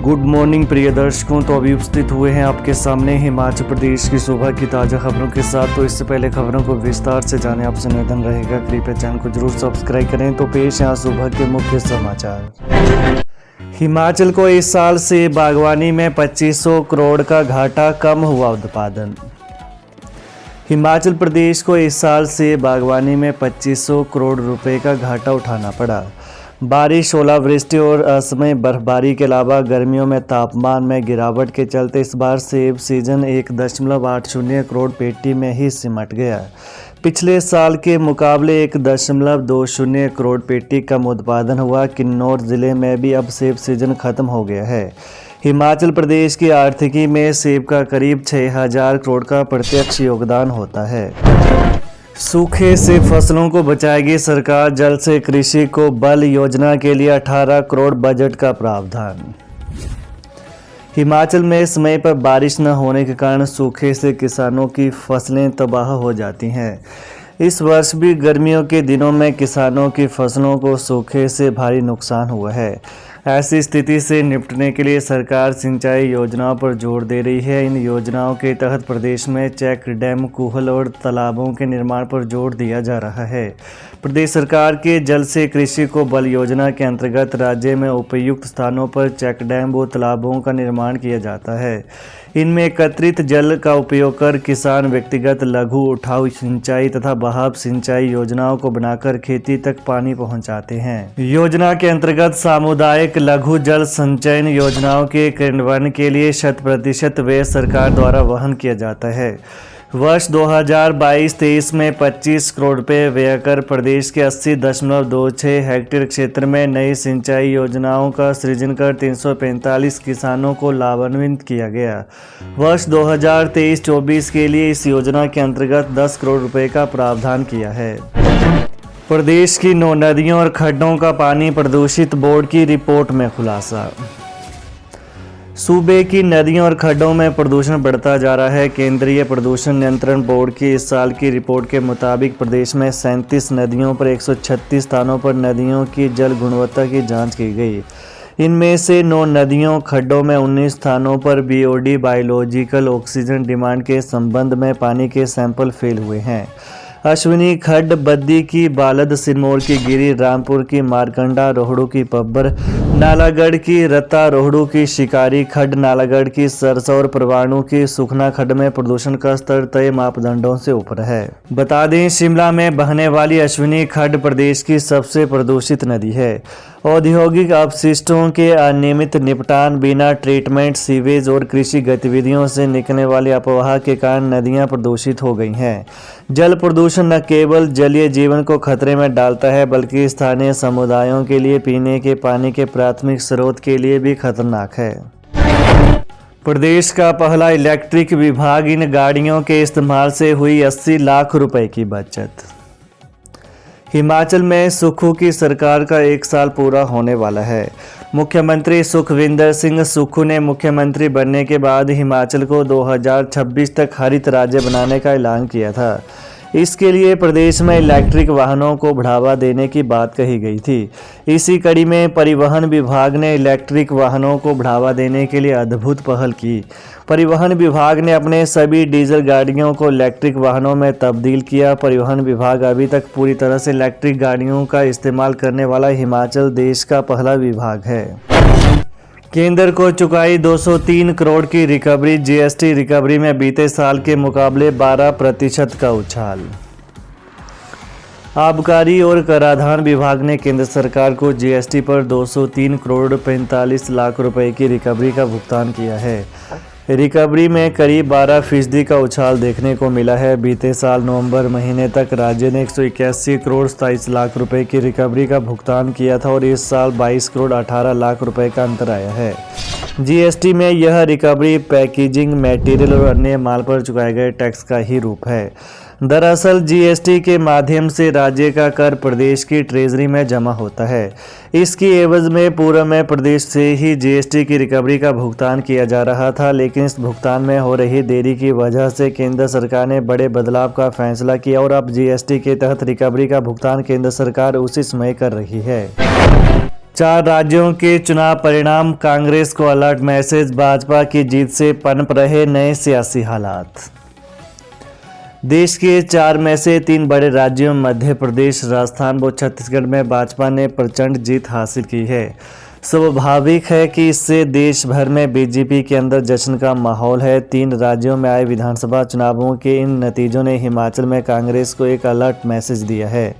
Good morning प्रिय दर्शकों। तो अभी उपस्थित हुए हैं आपके सामने हिमाचल प्रदेश की सुबह की ताज़ा खबरों के साथ। तो इससे पहले खबरों को विस्तार से जाने आपसे निवेदन रहेगा कृपया चैनल को जरूर सब्सक्राइब करें। तो पेश यहाँ सुबह के मुख्य समाचार। हिमाचल को इस साल से बागवानी में 2500 करोड़ का घाटा, कम हुआ उत्पादन। हिमाचल प्रदेश को इस साल से बागवानी में 2500 करोड़ रुपए का घाटा उठाना पड़ा। बारिश, ओलावृष्टि और असमय बर्फबारी के अलावा गर्मियों में तापमान में गिरावट के चलते इस बार सेब सीजन 1.80 करोड़ पेटी में ही सिमट गया। पिछले साल के मुकाबले 1.20 करोड़ पेटी कम उत्पादन हुआ। किन्नौर जिले में भी अब सेब सीजन खत्म हो गया है। हिमाचल प्रदेश की आर्थिकी में सेब का करीब 6000 करोड़ का प्रत्यक्ष योगदान होता है। सूखे से फसलों को बचाएगी सरकार, जल से कृषि को बल योजना के लिए 18 करोड़ बजट का प्रावधान। हिमाचल में समय पर बारिश न होने के कारण सूखे से किसानों की फसलें तबाह हो जाती हैं। इस वर्ष भी गर्मियों के दिनों में किसानों की फसलों को सूखे से भारी नुकसान हुआ है। ऐसी स्थिति से निपटने के लिए सरकार सिंचाई योजनाओं पर जोर दे रही है। इन योजनाओं के तहत प्रदेश में चेक डैम, कूहल और तालाबों के निर्माण पर जोर दिया जा रहा है। प्रदेश सरकार के जल से कृषि को बल योजना के अंतर्गत राज्य में उपयुक्त स्थानों पर चेक डैम व तालाबों का निर्माण किया जाता है। इनमें एकत्रित जल का उपयोग कर किसान व्यक्तिगत, लघु, उठाऊ सिंचाई तथा बहाव सिंचाई योजनाओं को बनाकर खेती तक पानी पहुंचाते हैं। योजना के अंतर्गत सामुदायिक लघु जल संचयन योजनाओं के क्रियान्वयन के लिए 100% व्यय सरकार द्वारा वहन किया जाता है। वर्ष 2022-23 में 25 करोड़ रुपये व्यय कर प्रदेश के 80.26 हेक्टेयर क्षेत्र में नई सिंचाई योजनाओं का सृजन कर 345 किसानों को लाभान्वित किया गया। वर्ष 2023-24 के लिए इस योजना के अंतर्गत 10 करोड़ रुपये का प्रावधान किया है। प्रदेश की 9 नदियों और खड्डों का पानी प्रदूषित, बोर्ड की रिपोर्ट में खुलासा। सूबे की नदियों और खड्डों में प्रदूषण बढ़ता जा रहा है। केंद्रीय प्रदूषण नियंत्रण बोर्ड की इस साल की रिपोर्ट के मुताबिक प्रदेश में 37 नदियों पर 136 स्थानों पर नदियों की जल गुणवत्ता की जांच की गई। इनमें से 9 नदियों खड्डों में 19 स्थानों पर बीओडी बायोलॉजिकल ऑक्सीजन डिमांड के संबंध में पानी के सैंपल फेल हुए हैं। अश्विनी खड्ड, बद्दी की बालद, सिरमौर की गिरी, रामपुर की मारकंडा, रोहड़ू की पब्बर, नालागढ़ की रत्ता, रोहड़ू की शिकारी खड्ड, नालागढ़ की सरसा और परवाणू की सुखना खड्ड में प्रदूषण का स्तर तय मापदंडों से ऊपर है। बता दें, शिमला में बहने वाली अश्विनी खड्ड प्रदेश की सबसे प्रदूषित नदी है। औद्योगिक अपशिष्टों के अनियमित निपटान, बिना ट्रीटमेंट, सीवेज और कृषि गतिविधियों से निकलने वाले अपवाह के कारण नदियां प्रदूषित हो गई हैं। जल प्रदूषण न केवल जलीय जीवन को खतरे में डालता है बल्कि स्थानीय समुदायों के लिए पीने के पानी के प्राथमिक स्रोत के लिए भी खतरनाक है। प्रदेश का पहला इलेक्ट्रिक विभाग, इन गाड़ियों के इस्तेमाल से हुई 80 लाख रुपए की बचत। हिमाचल में सुक्खू की सरकार का 1 साल पूरा होने वाला है। मुख्यमंत्री सुखविंदर सिंह सुक्खू ने मुख्यमंत्री बनने के बाद हिमाचल को 2026 तक हरित राज्य बनाने का ऐलान किया था। इसके लिए प्रदेश में इलेक्ट्रिक वाहनों को बढ़ावा देने की बात कही गई थी। इसी कड़ी में परिवहन विभाग ने इलेक्ट्रिक वाहनों को बढ़ावा देने के लिए अद्भुत पहल की। परिवहन विभाग ने अपने सभी डीजल गाड़ियों को इलेक्ट्रिक वाहनों में तब्दील किया। परिवहन विभाग अभी तक पूरी तरह से इलेक्ट्रिक गाड़ियों का इस्तेमाल करने वाला हिमाचल देश का पहला विभाग है। केंद्र को चुकाई 203 करोड़ की रिकवरी, जीएसटी रिकवरी में बीते साल के मुकाबले 12% का उछाल। आबकारी और कराधान विभाग ने केंद्र सरकार को जीएसटी पर 203 करोड़ 45 लाख रुपए की रिकवरी का भुगतान किया है। रिकवरी में करीब 12% का उछाल देखने को मिला है। बीते साल नवंबर महीने तक राज्य ने 181 करोड़ 27 लाख रुपए की रिकवरी का भुगतान किया था और इस साल 22 करोड़ 18 लाख रुपए का अंतर आया है। जीएसटी में यह रिकवरी पैकेजिंग मटेरियल और अन्य माल पर चुकाए गए टैक्स का ही रूप है। दरअसल जीएसटी के माध्यम से राज्य का कर प्रदेश की ट्रेजरी में जमा होता है। इसकी एवज में पूर्व में प्रदेश से ही जीएसटी की रिकवरी का भुगतान किया जा रहा था, लेकिन इस भुगतान में हो रही देरी की वजह से केंद्र सरकार ने बड़े बदलाव का फैसला किया और अब जीएसटी के तहत रिकवरी का भुगतान केंद्र सरकार उसी समय कर रही है। 4 राज्यों के चुनाव परिणाम, कांग्रेस को अलर्ट मैसेज, भाजपा की जीत से पनप रहे नए सियासी हालात। देश के 4 में से 3 बड़े राज्यों मध्य प्रदेश, राजस्थान व छत्तीसगढ़ में भाजपा ने प्रचंड जीत हासिल की है। स्वाभाविक है कि इससे देश भर में बीजेपी के अंदर जश्न का माहौल है। 3 राज्यों में आए विधानसभा चुनावों के इन नतीजों ने हिमाचल में कांग्रेस को एक अलर्ट मैसेज दिया है।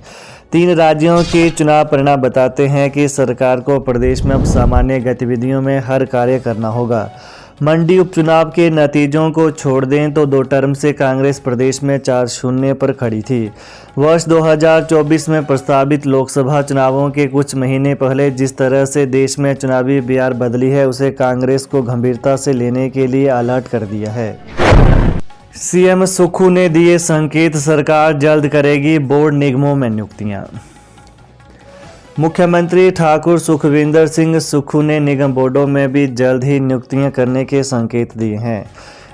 3 राज्यों के चुनाव परिणाम बताते हैं कि सरकार को प्रदेश में अब सामान्य गतिविधियों में हर कार्य करना होगा। मंडी उपचुनाव के नतीजों को छोड़ दें तो 2 टर्म से कांग्रेस प्रदेश में 4-0 पर खड़ी थी। वर्ष 2024 में प्रस्तावित लोकसभा चुनावों के कुछ महीने पहले जिस तरह से देश में चुनावी बयार बदली है, उसे कांग्रेस को गंभीरता से लेने के लिए अलर्ट कर दिया है। सीएम सुक्खू ने दिए संकेत, सरकार जल्द करेगी बोर्ड निगमों में नियुक्तियां। मुख्यमंत्री ठाकुर सुखविंदर सिंह सुक्खू ने निगम बोर्डों में भी जल्द ही नियुक्तियां करने के संकेत दिए हैं।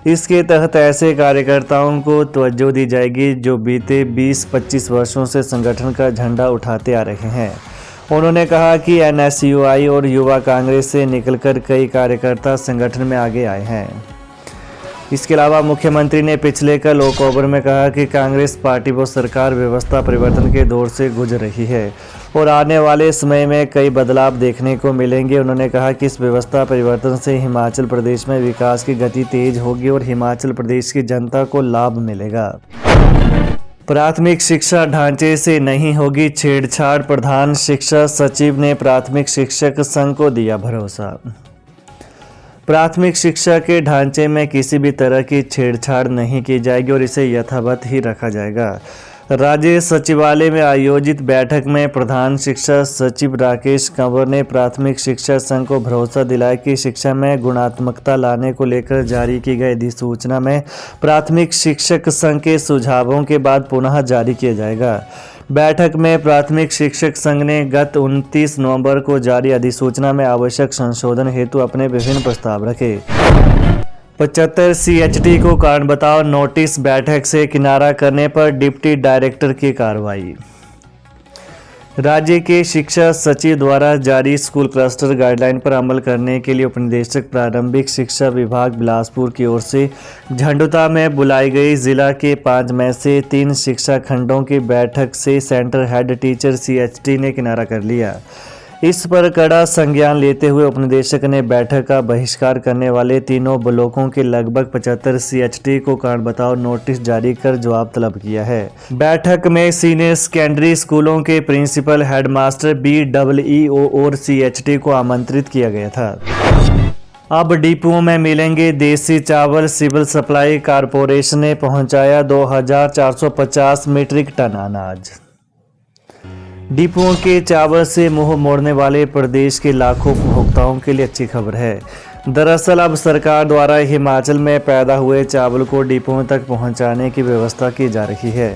इसके तहत ऐसे कार्यकर्ताओं को तवज्जो दी जाएगी जो बीते 20-25 वर्षों से संगठन का झंडा उठाते आ रहे हैं। उन्होंने कहा कि एनएसयूआई और युवा कांग्रेस से निकलकर कई कार्यकर्ता संगठन में आगे आए हैं। इसके अलावा मुख्यमंत्री ने पिछले कल ओक्टोबर में कहा कि कांग्रेस पार्टी व सरकार व्यवस्था परिवर्तन के दौर से गुजर रही है और आने वाले समय में कई बदलाव देखने को मिलेंगे। उन्होंने कहा कि इस व्यवस्था परिवर्तन से हिमाचल प्रदेश में विकास की गति तेज होगी और हिमाचल प्रदेश की जनता को लाभ मिलेगा। प्राथमिक शिक्षा ढांचे से नहीं होगी छेड़छाड़, प्रधान शिक्षा सचिव ने प्राथमिक शिक्षक संघ को दिया भरोसा। प्राथमिक शिक्षा के ढांचे में किसी भी तरह की छेड़छाड़ नहीं की जाएगी और इसे यथावत ही रखा जाएगा। राज्य सचिवालय में आयोजित बैठक में प्रधान शिक्षा सचिव राकेश कंवर ने प्राथमिक शिक्षा संघ को भरोसा दिलाया कि शिक्षा में गुणात्मकता लाने को लेकर जारी की गई अधिसूचना में प्राथमिक शिक्षक संघ के सुझावों के बाद पुनः जारी किया जाएगा। बैठक में प्राथमिक शिक्षक संघ ने गत 29 नवंबर को जारी अधिसूचना में आवश्यक संशोधन हेतु अपने विभिन्न प्रस्ताव रखे। 75 CHT को कारण बताओ नोटिस, बैठक से किनारा करने पर डिप्टी डायरेक्टर की कार्रवाई। राज्य के शिक्षा सचिव द्वारा जारी स्कूल क्लस्टर गाइडलाइन पर अमल करने के लिए उपनिदेशक प्रारंभिक शिक्षा विभाग बिलासपुर की ओर से झंडुता में बुलाई गई जिला के 5 में से 3 शिक्षा खंडों की बैठक से सेंटर हेड टीचर CHT ने किनारा कर लिया। इस पर कड़ा संज्ञान लेते हुए उपनिदेशक ने बैठक का बहिष्कार करने वाले तीनों ब्लॉकों के लगभग 75 CHT को कारण बताओ नोटिस जारी कर जवाब तलब किया है। बैठक में सीनियर सेकेंडरी स्कूलों के प्रिंसिपल, हेडमास्टर, BEEO और CHT को आमंत्रित किया गया था। अब डिपुओं में मिलेंगे देसी चावल, सिविल सप्लाई कारपोरेशन ने पहुंचाया 2450 मीट्रिक टन अनाज। डिपुओं के चावल से मुंह मोड़ने वाले प्रदेश के लाखों उपभोक्ताओं के लिए अच्छी खबर है। दरअसल अब सरकार द्वारा हिमाचल में पैदा हुए चावल को डिपुओं तक पहुंचाने की व्यवस्था की जा रही है।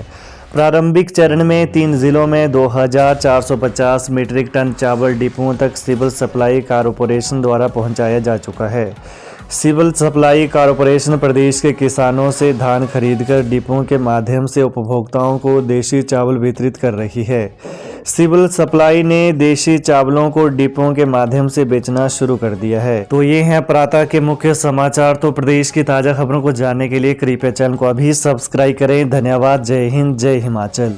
प्रारंभिक चरण में 3 जिलों में 2450 मीट्रिक टन चावल डिपुओं तक सिविल सप्लाई कारपोरेशन द्वारा पहुंचाया जा चुका है। सिविल सप्लाई कारपोरेशन प्रदेश के किसानों से धान खरीदकर डिपुओं के माध्यम से उपभोक्ताओं को देशी चावल वितरित कर रही है। सिविल सप्लाई ने देशी चावलों को डिपुओं के माध्यम से बेचना शुरू कर दिया है। तो ये हैं प्रातः के मुख्य समाचार। तो प्रदेश की ताज़ा खबरों को जानने के लिए कृपया चैनल को अभी सब्सक्राइब करें। धन्यवाद। जय हिंद, जय हिमाचल।